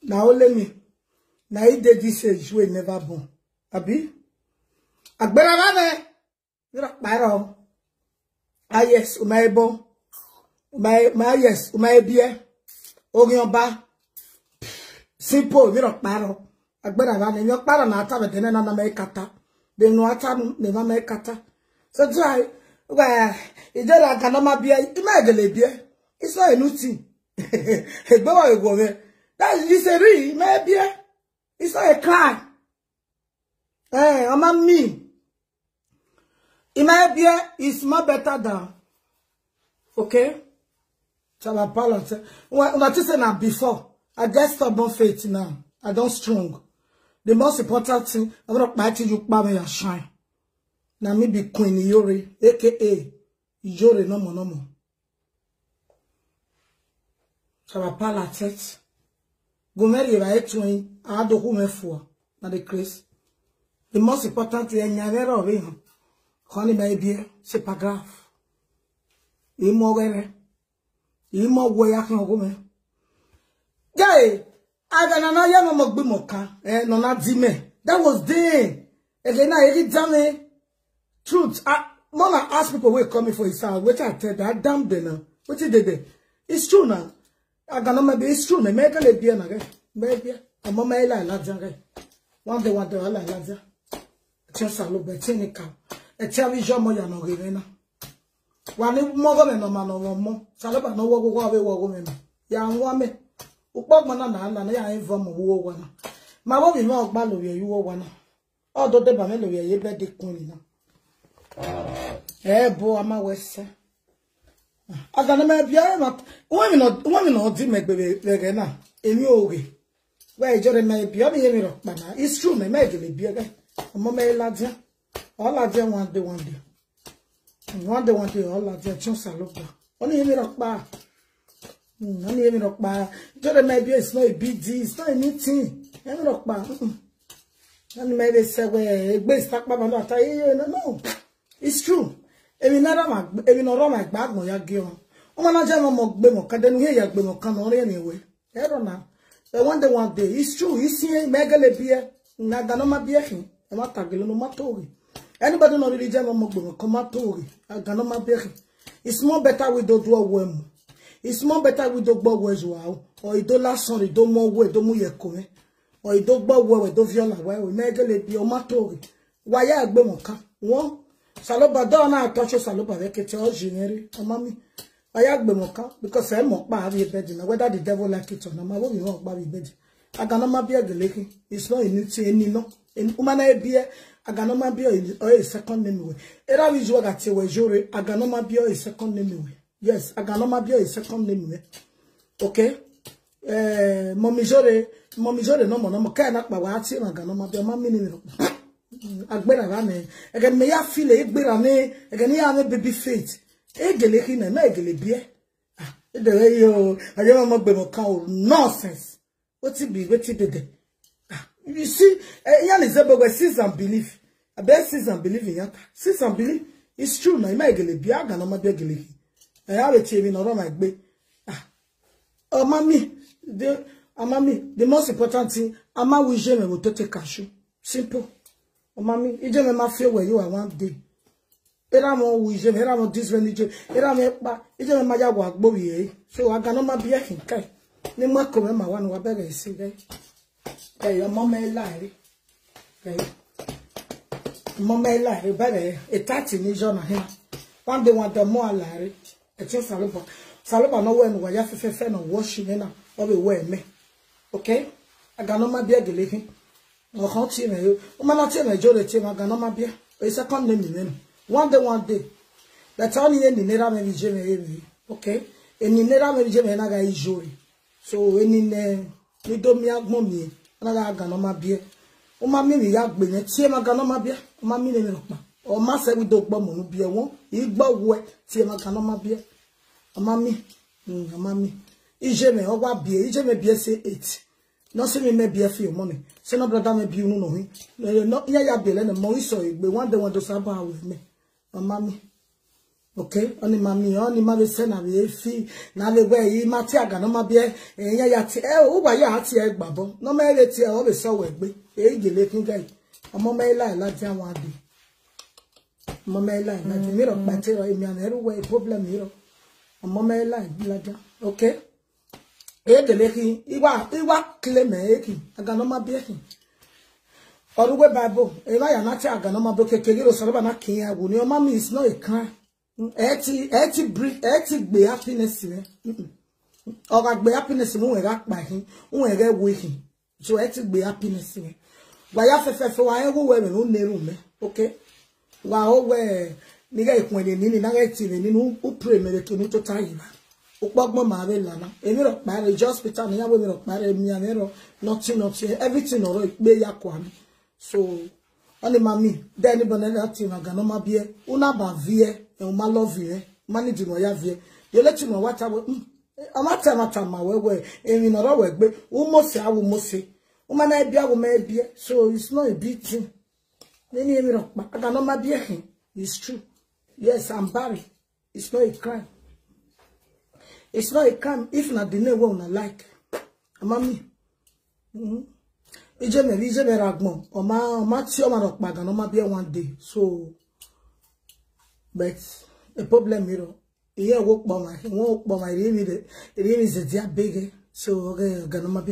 Now only me. Now he did this age we never born. Abi? Agbera rave. You're baro. Ah yes, umayebo. Yes, umayebie. Ogionba. Simple, you're baro. Agbera rave. You're baro na ata betene na na kata. They no ata never make kata. So try. Well, it's just like another beer. Imagine beer. It's not a new thing. That's just a real maybe. It's not a crime. Hey, I'm me. Imagine it's more better than. Okay? So I balance. What you say now before? I just stubborn faith now. I don't strong. The most important thing, I'm not biting you by your shine. Now me be Queen Yori, aka Yori no more. So I parle la tête. Gomeri va être un ado hume for na the Christ. The most important thing is never of him. Honey maybe c'est pas grave. Il mourrait. Il mourrait à son gomme. Guy, I got na ya mo gbe moka. No na di me. That was there. Again I read damn truth. Mama ask people where coming for his house. Which I tell that damn day now. What did they? It's true now. I got no maybe it's true. Me make a beer na guy. Maybe a mama ila la jangai. One day la la ja. Just a little bit technical. A television mo ya no revena. One mo go me no man no mo. Saloba no wo go me. Ya nwa me. Ukpok mana na ya inform wo wana. Ma wo bi mo gba lo ye you wana. Odo de ba me lo ye be de kun na. Bo ama wese. Agana me bia ma won mi no di me gbe na. Emi oge. Where jore me bia me mi ro pa na. It's true me gele bia ga. Omo me la dia. All la dia one day. One day all la dia chon salopa. Oni mi ro pa. Oni mi ro pa. Jore me bia it's not a big deal. It's not anything. Emi ro pa. And maybe say we gbe stack pa no ata no. It's true. Emi no ro my bag mo ya ge on. O ma na je mo gbe mo kan denu he ya gbe mo kan no re anyway. E ro na. One day it's true. You see megale bia na ga no ma bia hin. E ma tagelo no ma tori. Anybody no really je mo gbe mo kan ma tori. Ga no ma bia hin. It's more better we do well. It's more better we do gbo we jo or do last son do mo we do mu ye ko me. Or do gbo we do viola we megale bia o ma tori. Wa ya gbe mo kan. Won Saloba dona touch Saloba vekete o jineri mami ayagbe moka because e mo pa abi bedi na whether the devil like it or not ma wo mi won pa bi bedi agana ma bia geleki it's not in it any no umana e bia agana ma bia o second name we era we jo ga ti we jore agana ma bia o second name we yes agana ma bia o second name we okay mommy jore no mo ka na pa wa ti agana ma bia ma mi ni agbera rane again me ya feel egbera ne again ya me baby faith egele kina na egele bie de yo aye mo gbe mo kan o nonsense what it be de you see ya le zebo we see and believe about see and believe in yata see and believe it's true na ma egele bie aga na ma bie egele ki ya le tie mi no ro ma gbe oh mami the most important thing ama we je me wo to take cashew simple. Oh, mommy, you just ma feel where you are one day. Era mo wisdom, era mo this religion, era me ba, you just ma ya wa gbo wi so I can not be a hin kai. Ni ma ko ma wan wa bere si dai. Kai your mama lie. Kai. Mama lie bere e 30 ni jo na hin. One day want the more lie. E tin saloba no we no wa ya fefe no wash me na. O be we me. Okay? I can not be a gele. No how ti me yo o ma na ti me jo le ti ma ga no ma bia o second name me one day that only ni nera me je me okay eni nera me je me na ga ijori so eni ne ni do mi agbon mi na ga no ma bia o ma mi ya gbe ne ti ma ga no ma bia o ma mi ne me pa o ma se we do gbo mo nu bia won igbo we ti ma ga no ma bia o ma mi ije me o wa bia ije me bia say 8 no se me be afio mommy se no brother me bi unu no hi no ya bele na mo iso igbe one day want to saba with me mama mi Okay, only mami, only mami send na be fi na le we yi mati aga no ma bie eyan ya ti o wa ya ati e gbabo no me le ti e o be so we gbe e gele kin gai omo me la ti awon ade omo me la ti mi ro pa ti ro emi an eru we problem mi ro omo me la ja okay e gele kin iwa claim e kin aga no ma bie kin oruwe bible e la ya na ti aga no ma bo kekere ro so ba na kin ya wo ni o mami is not a crime. Eti gbe happiness me. Oga gbe happiness mu wera pa hin, wera we hin. So eti gbe happiness me. Wa ya fefe wa ewo we me no neru me. Okay? Wa o we ni ga ikun ni na ga ti ni nu u pray me ke ni to tayi ba. O pogbon ma be lana. Emi ro pa re hospital ni ya we mi ro pa re mi an ro nothing everything oro gbe ya kwa mi. So only mami then bonela ti na ga no ma bie una ba vie e ma love you manage no ya vie you let you know what amata ma we emi no ro we gbe wo mo se awu mo se o ma na bia wo ma bia so it's not a big thing many emi ro pa ga no ma bia hin it's true yes I'm married it's not a crime if na the name we una like mami ije me ragbon o ma ti o ma ro pa ga no ma bia one day so but the problem here, here work by my really is a dear big so ganama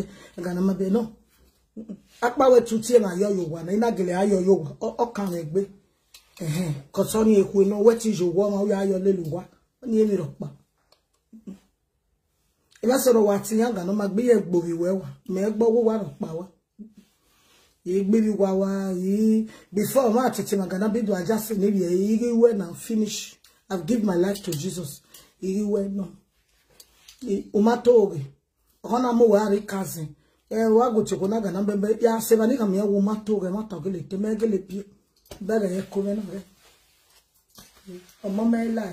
be no. Akpa we tuti na yo one ina gele ayo yo o kan egbe cause oni eku no what is your one we ayo leluwa oni emi ro pa ila soro wa ti yan ganama gbe ye gbowi wewa me gbo wo wa ro pa wa igbe bi wa yi before ma tete magana be do adjust ni bi yi we na finish I've give my life to Jesus yi we no o ma to re ona mo wa ri cousin wa go cheko na gana be ya se ba ni kam ya wo ma to re ma to gele te me gele bi be re ko me no re o mo me la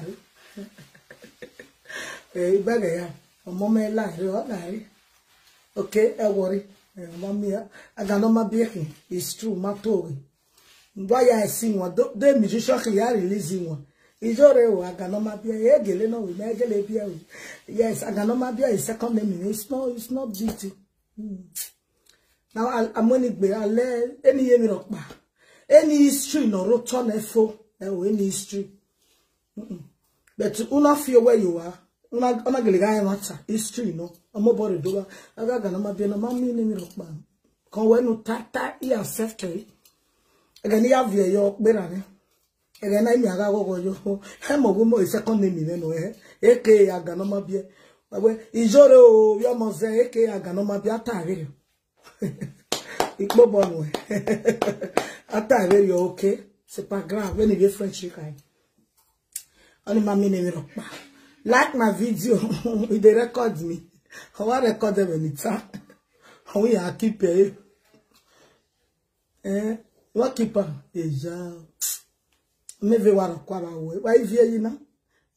re be re ya o mo me la re o la re okay worry Mamia, aganoma bieking is true, Matori. Why I sing one, the musician here releasing one. Is already aganoma bia, geleno, we make a bia. Yes, aganoma bia is second name. It's not beauty. Now I'm going to be any emirokba. Any history no roton efo, any history. But una feel where you are. Una geliga matter history no amobore doga aga na mabia na mami ni mirokba kon we no tata e accept e aga ni avie yo gbera ni aga na mi aga gogo yo he mo go mo second name no eke aga na mabia we ijore o yo mo ze eke aga na mabia tare ikpo bonu atare yo okay c'est pas grave when you French kai oni mami ni mirokba. Like my video, they record me. I want to record them anytime. How we are keeper? What keeper? Deja. Maybe what a quarter away. Why is you know?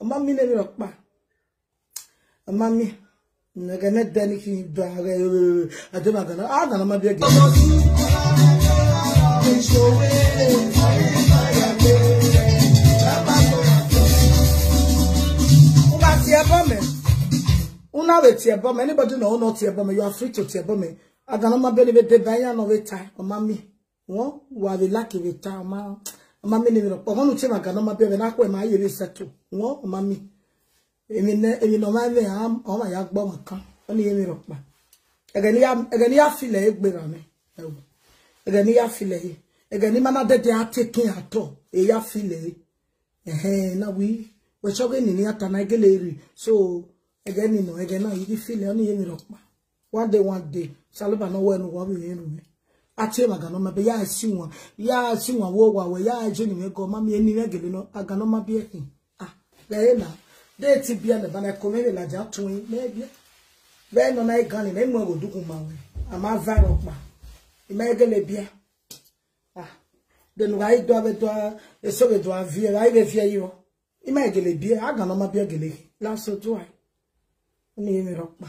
A mammy never rock back. A mammy. I'm gonna do anything. I don't know. I don't know. Maybe una we tie bom anybody no not tie bom you are free to tie bom aganoma be be banya no we tie o mami won wa we like we tie o mami ni no o no tie aganoma be na kwa ma yere settle won o mami emi no ma we am o ma ya gbo makan o ni emi ro pa egani ya file egbera me egani ya file egani mana de ataking ato e ya file na we choge ni ata na geleri so again no again now you feel only emi ropa one day saloba no we no wa be enu me ati magano ma be ya si won wo wa we ya je ni me go ma me eni me gele no agano ma be ekin le na de ti bia le ba na ko me la ja tun me bia be no na igan ni mo go dukun ma we ama va ropa e me gele bia den why do be do e so be do avie why be fie yo e me gele bia agano ma bia gele la so do ai ni mi ropa